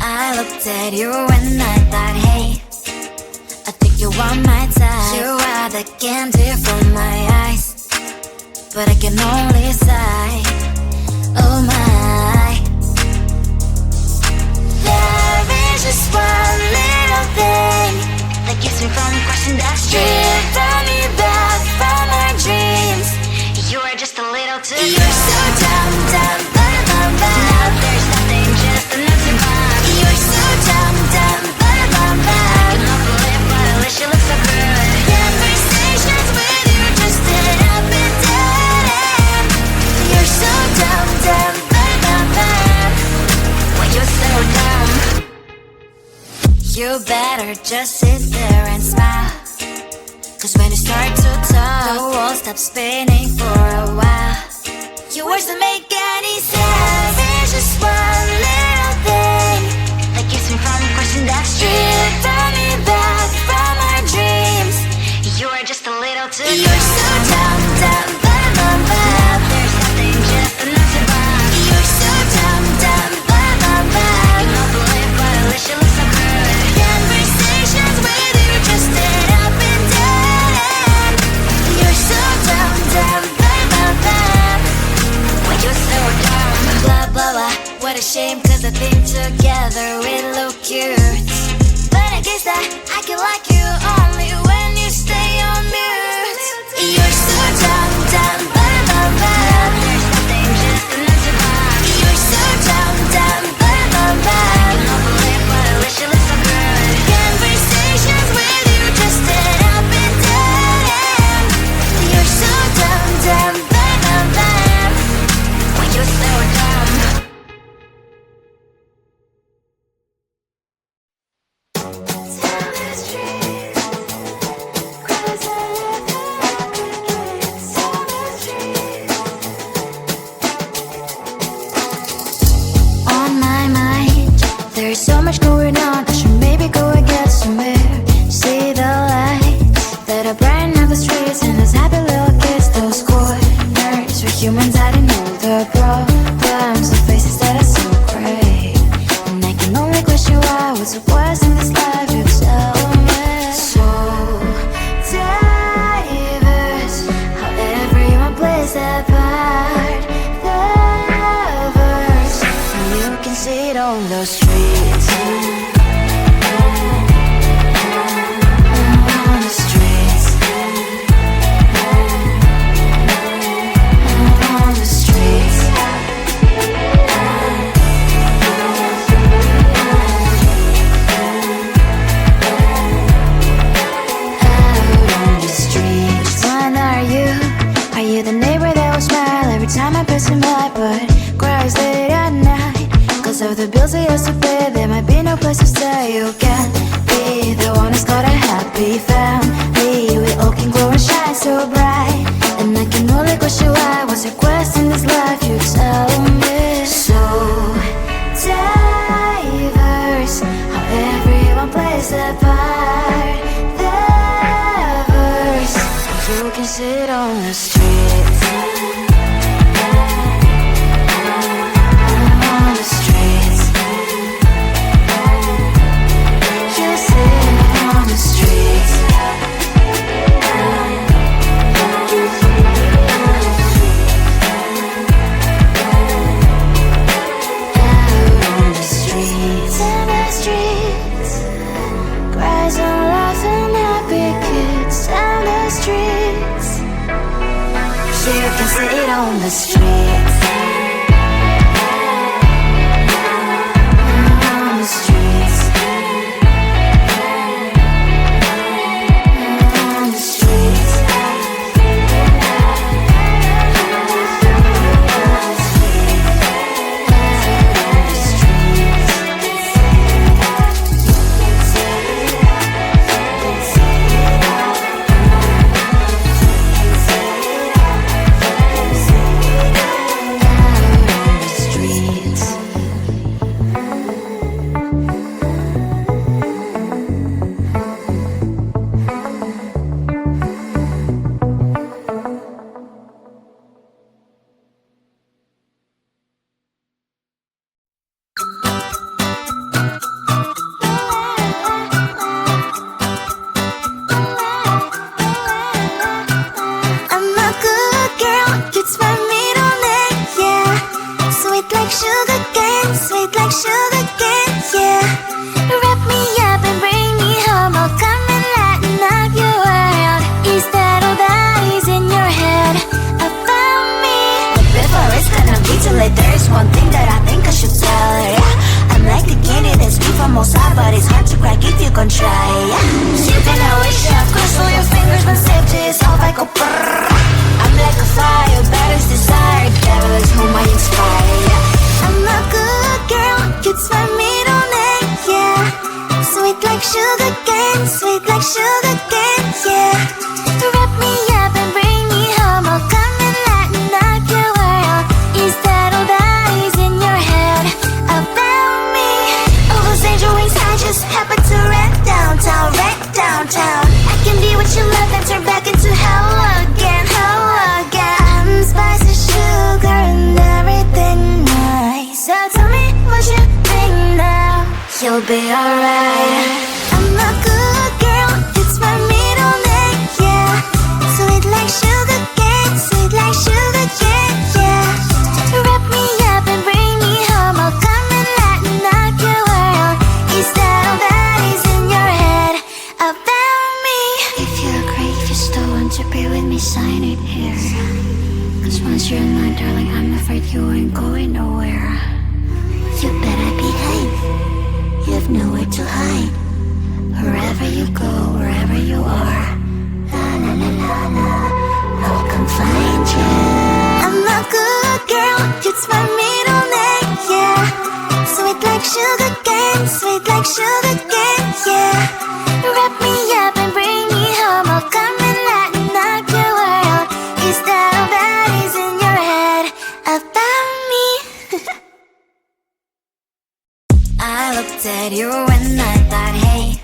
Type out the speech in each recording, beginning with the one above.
I looked at you and I thought, hey, I think you are my type. You are the candy from my eyes, but I can only sigh, oh my. There is just one little thing that keeps me from crossing that street, drive me back from my dreams. You are just a little too good. You're so dumb, dumb, now there's nothing, just enough to bomb. You're so dumb, dumb, I cannot believe but at least you look so good. Conversations with you just end up in dead end. You're so dumb, dumb, when you're so dumb. You better just sit there and smile, cause when you start to talk, the world stops spinning for a while. Your words don't make any sense. There's just one little thing that keeps me from crossing that street, drive me back from our dreams. You are just a little too good. You're so dumb, dumb, there's nothing, just enough to bomb. You're so dumb, dumb, I cannot believe but at least you look so good. Conversations with you just end up in dead end. You're so dumb, dumb, when you're so dumb. Blah, blah, blah, what a shame, cause I think together we look cute. But I guess that I can like you only when you stay on mute. You're so dumb, dumb, there's nothing, just enough to bomb. You're so dumb, dumb, I cannot believe but at least you look so good. Conversations with you just end up in dead end. You're so dumb, dumb, when you're so dumb. On my mind, there's so much going on. I should maybe go and get some air. See the lights that are brighten up the streets, and those happy little kids, those corners where humans hiding all the problems, the faces that are so great. And I can only question why, what's the worst in this life, you tell me. So diverse, how everyone plays their part. The verse, and you can see it on the streets. On the streets. On the streets. Out on the streets. Which one are you? Are you the neighbor that will smile every time I pass him by, but cries late at night? Cause of the bills I used to pay, there might be no place to stay. You can be the one who's got a happy family. We all can glow and shine so bright, and I can only question why, what's your quest in this life, you tell me. So diverse, how everyone plays their part. The verse, you can sit on the streets. On the streets. You sit on the streets. Out on the streets. In the streets. Cries and laughing, happy kids. And the streets. You can sit on the streets. On the streets. On the streets. sugar cane, yeah. Wrap me up and bring me home. I'll come and lighten up your world. Is that all that is in your head about me? But before it's gonna be too late, there's one thing that I think I should tell her, yeah. I'm like the candy that's sweet from outside, but it's hard to crack if you can try, yeah. You can always shove, cross all your fingers when safety is off, I go brrrr. I'm like a fire, batter's desire, devil is whom I inspire, yeah. I'm a good girl, it's my middle name, yeah. Sweet like sugar cane, sweet like sugar cane, yeah. Wrap me up and bring me home. I'll come and lighten up your world. Is that all that is in your head about me? All those angel wings I just happen to rent downtown, right downtown. I can be what you love and turn back into hell again, hell again. I'm spicy sugar and everything nice. So tell me what you think now. You'll be alright. I'm a good girl, it's my middle name, yeah. Sweet like sugar cane, sweet like sugar cane, yeah. Wrap me up and bring me home. I'll come and lighten up your world. Is that all that is in your head about me? If you agree, if you still want to be with me, sign it here. Cause once you're in line, darling, I'm afraid you ain't going nowhere. You better behave. You have nowhere to hide. Wherever you go, wherever you are, la la la la la, I'll come find you. I'm a good girl, it's my middle name, yeah. Sweet like sugar cane, sweet like sugar cane, yeah. Wrap me up and bring me home. I'll come and lighten up your world. Is that all that is in your head about me? I looked at you and I thought, hey,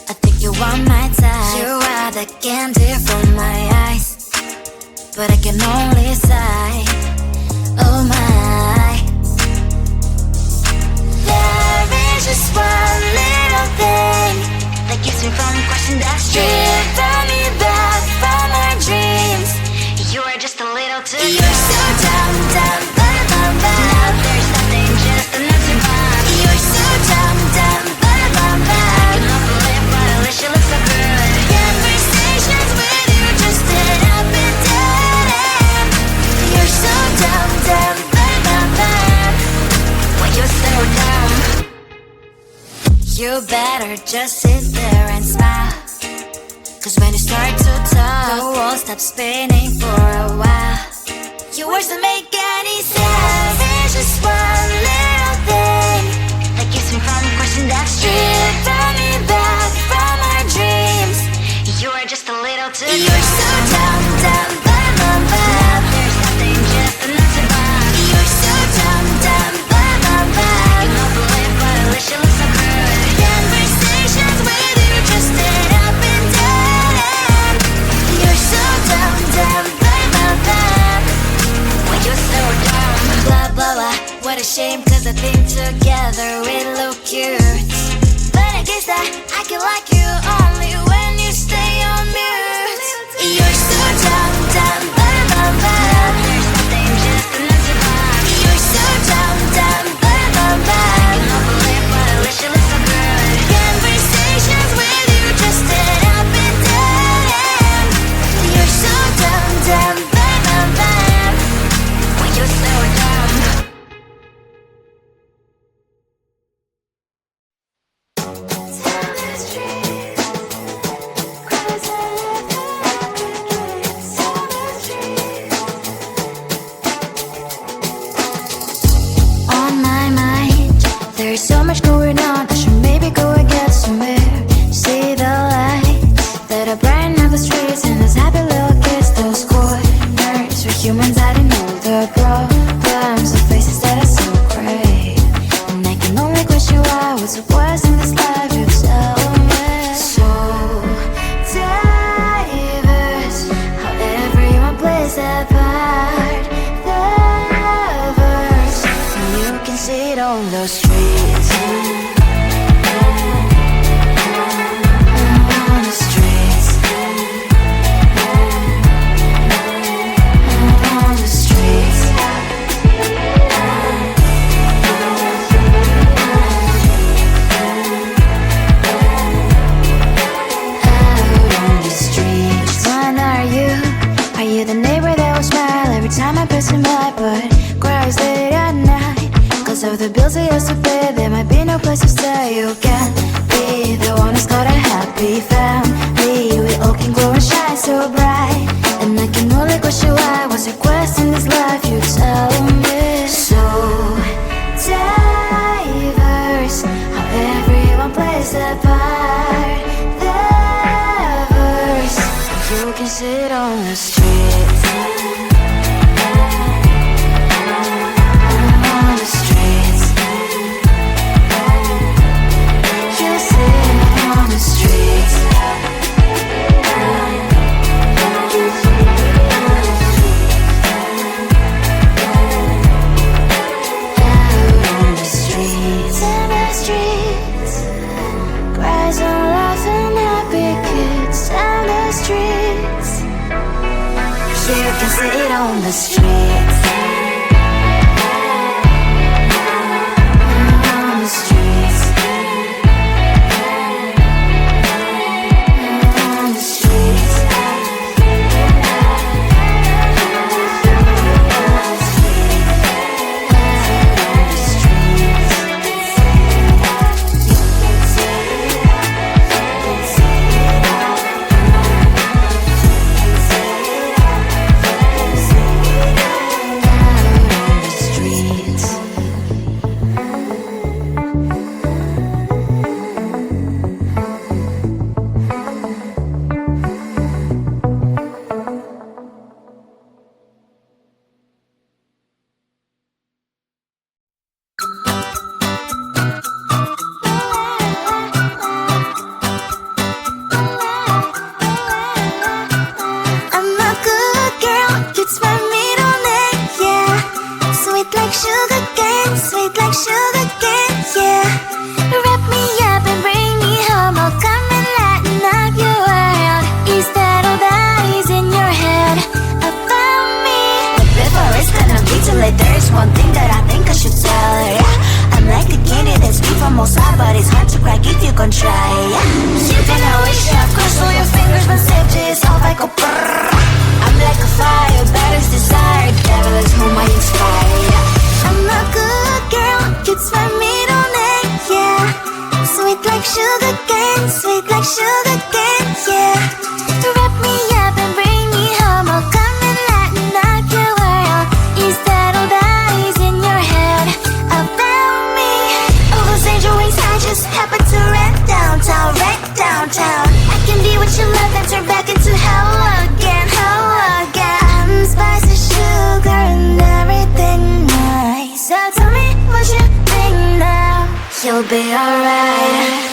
I think you are my type. You are the candy from my eyes, but I can only sigh, oh my. There is just one little thing that keeps me from crossing that street. Drive me back from our dreams. You are just a little too good. You're so dumb, dumb, bum, bum, bum. Now there's nothing, just another bomb. You're so dumb, dumb, bum, bum, bum. I cannot believe but at least you look so good. Conversations with you just end up in dead end. You're so dumb, dumb, bum, bum, bum. When you're so dumb, you better just sit there and smile. Cause when you start to talk, the world stops spinning for a while. Your words don't make any sense. There's just one little thing that keeps me from crossing that street. Draw me back from our dreams. You are just a little too good. You're so dumb, dumb, bum, bum, bum. There's nothing, just another bomb. You're so dumb, dumb, bum, bum, bum. I cannot believe but at least you look so good. Conversations with you just end up in dead end. You're so dumb, dumb, bum, bum, bum. When you're so dumb, blah, blah, blah. What a shame, cause I think together we look cute. But I guess that I can like you only when you stay on mute. You're so dumb, dumb, bum, bum, bum. There's nothing, just another bomb. You're so dumb, dumb, bum, bum, bum. I cannot believe but at least you look so good. Conversations with you just end up in dead end. You're so dumb, dumb, bum, bum, bum. When you're so dumb. On my mind, there's so much going on. I should maybe go and get some air. See the lights that are brighten up the streets, and those happy little kids, those corners where humans hiding all the problems, the faces that are so great. And I can only question why, what's the worst in this life, you tell me. So diverse, how everyone plays their part. Lovers, and you can see it on those streets. On the streets. On the streets. place to stay. You can be the one who's got a happy family. We all can glow and shine so bright, and I can only question why. What's your quest in this life? You tell me. So diverse, how everyone plays their part. The verse, you can sit on the street. You can sit on the streets. On the streets. On the streets. There's one thing that I think I should tell her, yeah. I'm like a candy that's sweet from all sides, but it's hard to crack if you can try, yeah. You can always shove, cross all your fingers when safety is off, I go brrrr. I'm like a fire, battles desire, devil is whom I inspire, yeah. I'm a good girl, it's my middle name, yeah. Sweet like sugar cane, yeah. Wrap me up and bring me home, I'll come and lighten up your world. Is that all that is in your head about me? All those angel wings I just happen to rent downtown, I can be what you love and turn back into hell again, I'm spicy sugar and everything nice. So tell me what you think now. You'll be alright.